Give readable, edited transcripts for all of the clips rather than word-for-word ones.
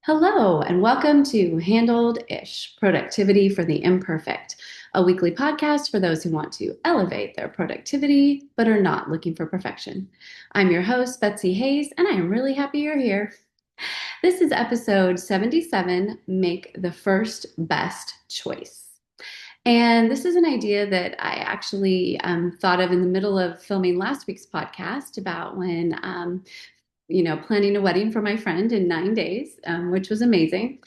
Hello, and welcome to Handled Ish Productivity for the Imperfect, a weekly podcast for those who want to elevate their productivity but are not looking for perfection. I'm your host, Betsy Hayes, and I am really happy you're here. This is episode 77, Make the First Best Choice. And this is an idea that I actually thought of in the middle of filming last week's podcast about when planning a wedding for my friend in 9 days, which was amazing.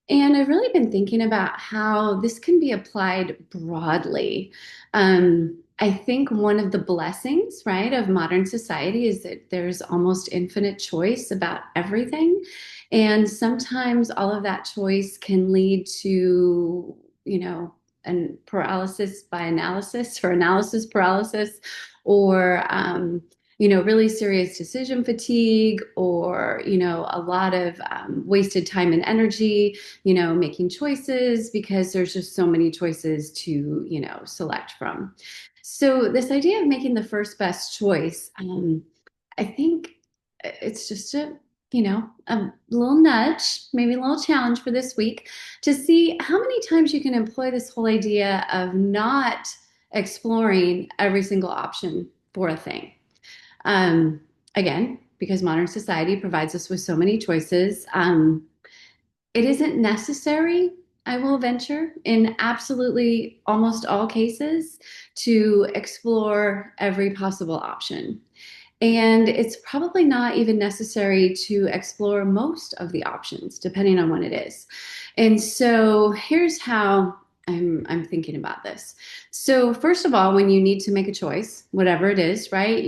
And I've really been thinking about how this can be applied broadly. I think one of the blessings, right, of modern society is that there's almost infinite choice about everything. And sometimes all of that choice can lead to, and paralysis by analysis or analysis paralysis, or really serious decision fatigue, or a lot of wasted time and energy, making choices because there's just so many choices to select from. So this idea of making the first best choice, I think it's just a little nudge, maybe a little challenge for this week to see how many times you can employ this whole idea of not exploring every single option for a thing. Again, because modern society provides us with so many choices, it isn't necessary, I will venture, in absolutely almost all cases, to explore every possible option. And it's probably not even necessary to explore most of the options, depending on what it is. And so here's how I'm thinking about this. So first of all, when you need to make a choice, whatever it is, right?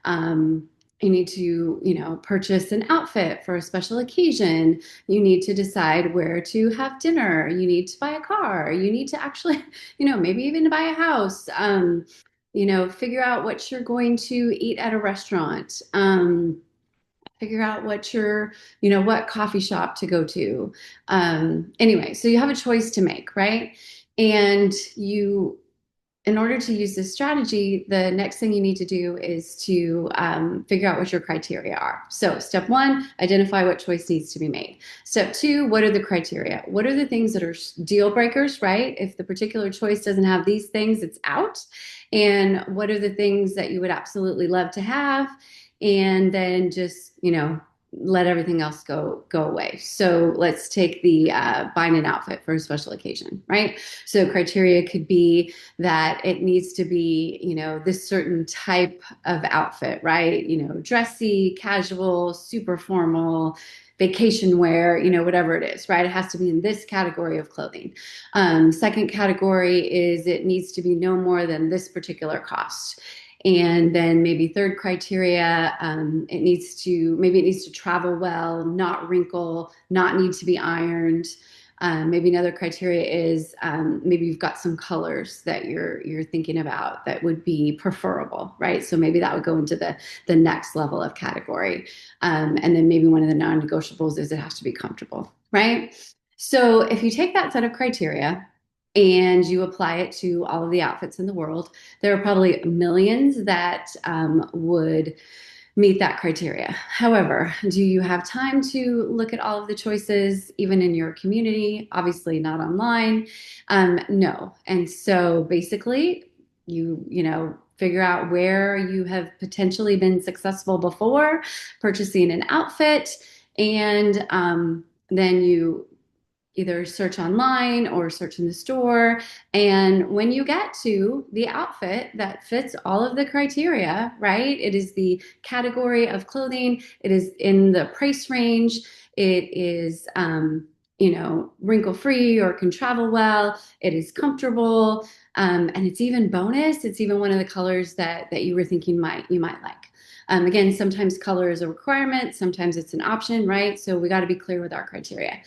Um, purchase an outfit for a special occasion. You need to decide where to have dinner. You need to buy a car. You need to actually, maybe even to buy a house. Figure out what you're going to eat at a restaurant. Figure out what coffee shop to go to. Anyway, so you have a choice to make, right? And in order to use this strategy, the next thing you need to do is to figure out what your criteria are. So, step one, identify what choice needs to be made. Step two, what are the criteria? What are the things that are deal breakers, right? If the particular choice doesn't have these things, it's out. And what are the things that you would absolutely love to have? And then just, let everything else go away. So let's take the buying an outfit for a special occasion, right? So criteria could be that it needs to be, this certain type of outfit, right? Dressy, casual, super formal, vacation wear, whatever it is, right? It has to be in this category of clothing. Second category is it needs to be no more than this particular cost. And then maybe third criteria, it needs to travel well, not wrinkle, not need to be ironed. Maybe another criteria is maybe you've got some colors that you're thinking about that would be preferable, right? So maybe that would go into the next level of category. And then maybe one of the non-negotiables is it has to be comfortable, right? So if you take that set of criteria and you apply it to all of the outfits in the world, there are probably millions that would meet that criteria. However, do you have time to look at all of the choices, even in your community? Obviously, not online. No. And so basically, figure out where you have potentially been successful before purchasing an outfit, and then you either search online or search in the store. And when you get to the outfit that fits all of the criteria, right? It is the category of clothing, it is in the price range, it is, wrinkle free or can travel well, it is comfortable, and it's even bonus. It's even one of the colors that you were thinking you might like. Again, sometimes color is a requirement, sometimes it's an option, right? So we got to be clear with our criteria.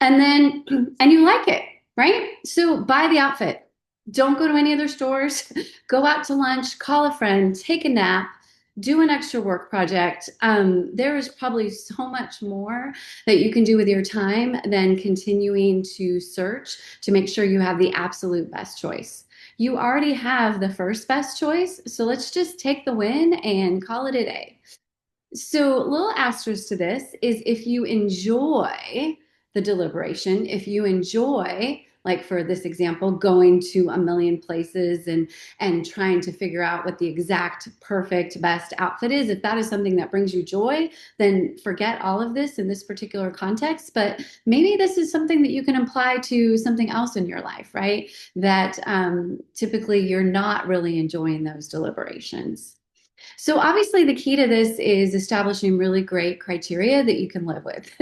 And you like it, right? So buy the outfit. Don't go to any other stores. Go out to lunch, call a friend, take a nap, do an extra work project. There is probably so much more that you can do with your time than continuing to search to make sure you have the absolute best choice. You already have the first best choice, so let's just take the win and call it a day. So, little asterisk to this is if you enjoy the deliberation, if you enjoy, like for this example, going to a million places and trying to figure out what the exact perfect best outfit is, if that is something that brings you joy, then forget all of this in this particular context. But maybe this is something that you can apply to something else in your life, right? That typically you're not really enjoying those deliberations. So obviously the key to this is establishing really great criteria that you can live with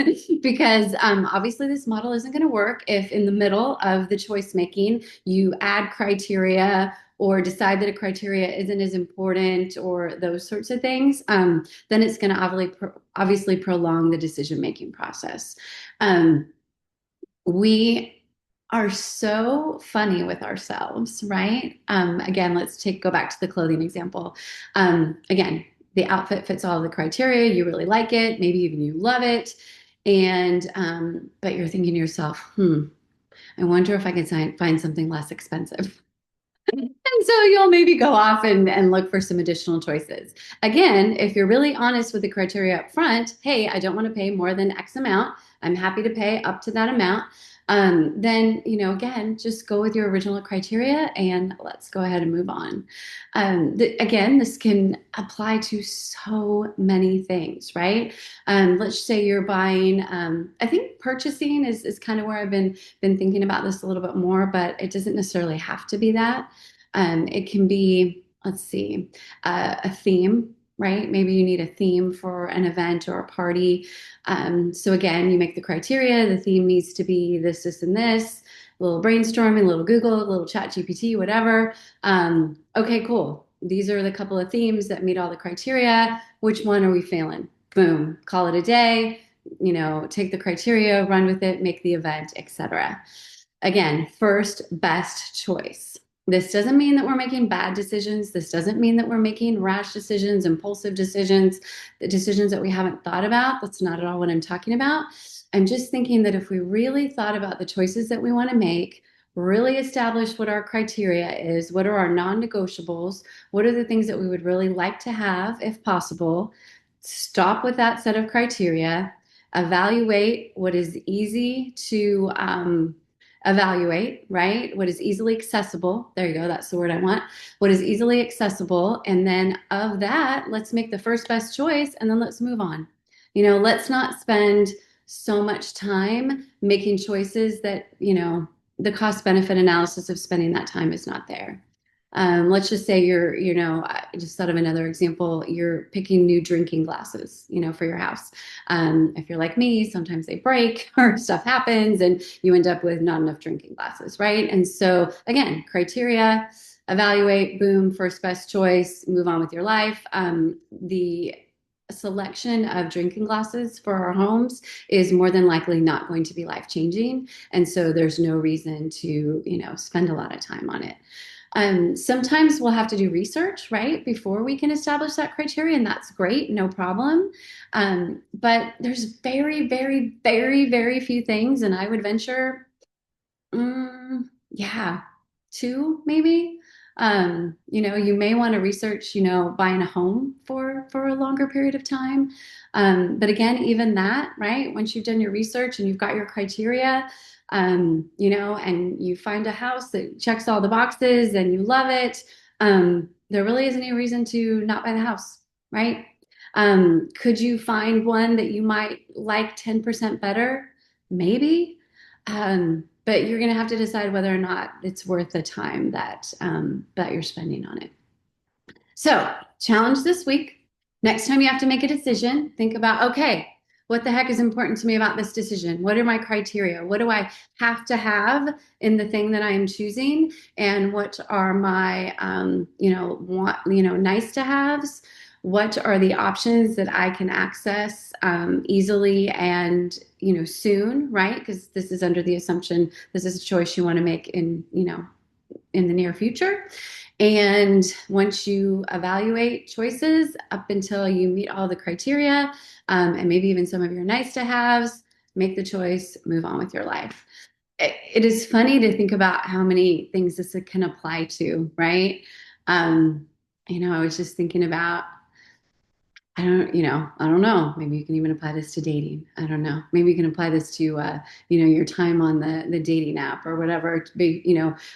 because obviously this model isn't going to work if in the middle of the choice making you add criteria or decide that a criteria isn't as important or those sorts of things. Then it's going to obviously prolong the decision making process. Um, we are so funny with ourselves, right? Again, go back to the clothing example. Again, the outfit fits all the criteria. You really like it, maybe even you love it, and but you're thinking to yourself, I wonder if I can find something less expensive. And so you'll maybe go off and look for some additional choices. Again, if you're really honest with the criteria up front, hey, I don't want to pay more than X amount. I'm happy to pay up to that amount. Then, again, just go with your original criteria and let's go ahead and move on. Again, this can apply to so many things, right? Let's say you're buying, I think purchasing is kind of where I've been thinking about this a little bit more, but it doesn't necessarily have to be that. It can be, let's see, a theme, right? Maybe you need a theme for an event or a party. So again, you make the criteria. The theme needs to be this, this, and this. A little brainstorming, a little Google, a little Chat GPT, whatever. Okay, cool. These are the couple of themes that meet all the criteria. Which one are we failing? Boom, call it a day. Take the criteria, run with it, make the event, etc. Again, first best choice. This doesn't mean that we're making bad decisions. This doesn't mean that we're making rash decisions, impulsive decisions, the decisions that we haven't thought about. That's not at all what I'm talking about. I'm just thinking that if we really thought about the choices that we want to make, really establish what our criteria is, what are our non-negotiables, what are the things that we would really like to have if possible, stop with that set of criteria, evaluate what is easy to evaluate, right? What is easily accessible. There you go. That's the word I want. What is easily accessible. And then of that, let's make the first best choice and then let's move on. Let's not spend so much time making choices that, the cost benefit analysis of spending that time is not there. Let's just say I just thought of another example. You're picking new drinking glasses, for your house. If you're like me, sometimes they break or stuff happens and you end up with not enough drinking glasses, right? And so again, criteria, evaluate, boom, first best choice, move on with your life. The selection of drinking glasses for our homes is more than likely not going to be life changing. And so there's no reason to, spend a lot of time on it. Sometimes we'll have to do research, right, before we can establish that criteria, and that's great, no problem. But there's very, very, very, very few things, and I would venture, yeah, two maybe. You may want to research, buying a home for a longer period of time. But again, even that, right? Once you've done your research and you've got your criteria, and you find a house that checks all the boxes and you love it, there really isn't any reason to not buy the house, right? Could you find one that you might like 10% better? Maybe. But you're going to have to decide whether or not it's worth the time that you're spending on it. So, challenge this week. Next time you have to make a decision, think about, okay, what the heck is important to me about this decision? What are my criteria? What do I have to have in the thing that I am choosing? And what are my, nice to haves? What are the options that I can access easily and, soon, right? Because this is under the assumption this is a choice you want to make in the near future. And once you evaluate choices up until you meet all the criteria, and maybe even some of your nice to haves, make the choice, move on with your life. It is funny to think about how many things this can apply to, right? I was just thinking about I don't know. Maybe you can even apply this to dating. I don't know. Maybe you can apply this to, your time on the dating app or whatever. To be,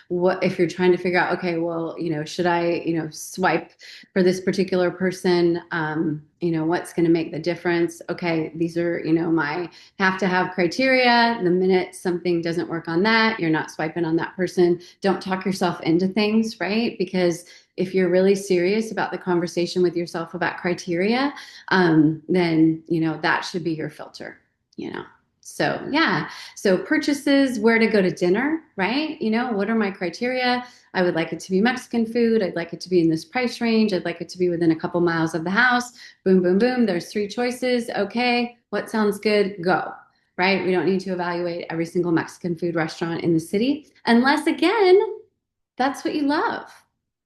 what if you're trying to figure out, okay, well, should I, swipe for this particular person? What's going to make the difference? Okay, these are, my have to have criteria. The minute something doesn't work on that, you're not swiping on that person. Don't talk yourself into things, right? Because if you're really serious about the conversation with yourself about criteria, then that should be your filter. You know. So yeah. So purchases, where to go to dinner, right? What are my criteria? I would like it to be Mexican food. I'd like it to be in this price range. I'd like it to be within a couple miles of the house. Boom, boom, boom. There's three choices. Okay, what sounds good? Go. Right? We don't need to evaluate every single Mexican food restaurant in the city, unless again, that's what you love.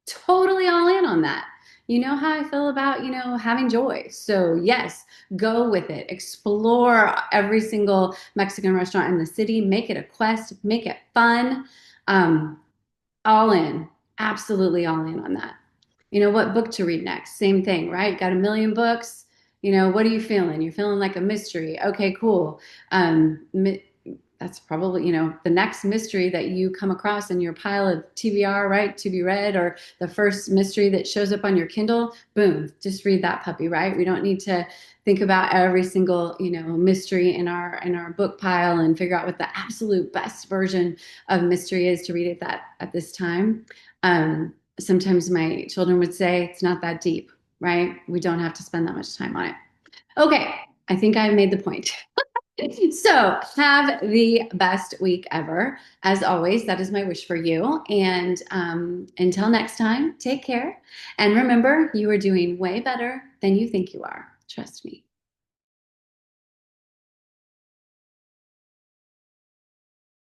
Totally all in on that. You know how I feel about, having joy. So, yes, go with it. Explore every single Mexican restaurant in the city. Make it a quest, make it fun. Um, all in. Absolutely all in on that. What book to read next? Same thing, right? Got a million books. What are you feeling? You're feeling like a mystery. Okay, cool. That's probably, the next mystery that you come across in your pile of TBR, right? To be read, or the first mystery that shows up on your Kindle, boom, just read that puppy, right? We don't need to think about every single, mystery in our book pile and figure out what the absolute best version of mystery is to read at this time. Sometimes my children would say it's not that deep, right? We don't have to spend that much time on it. Okay, I think I made the point. So, have the best week ever. As always, that is my wish for you. And until next time, take care. And remember, you are doing way better than you think you are. Trust me.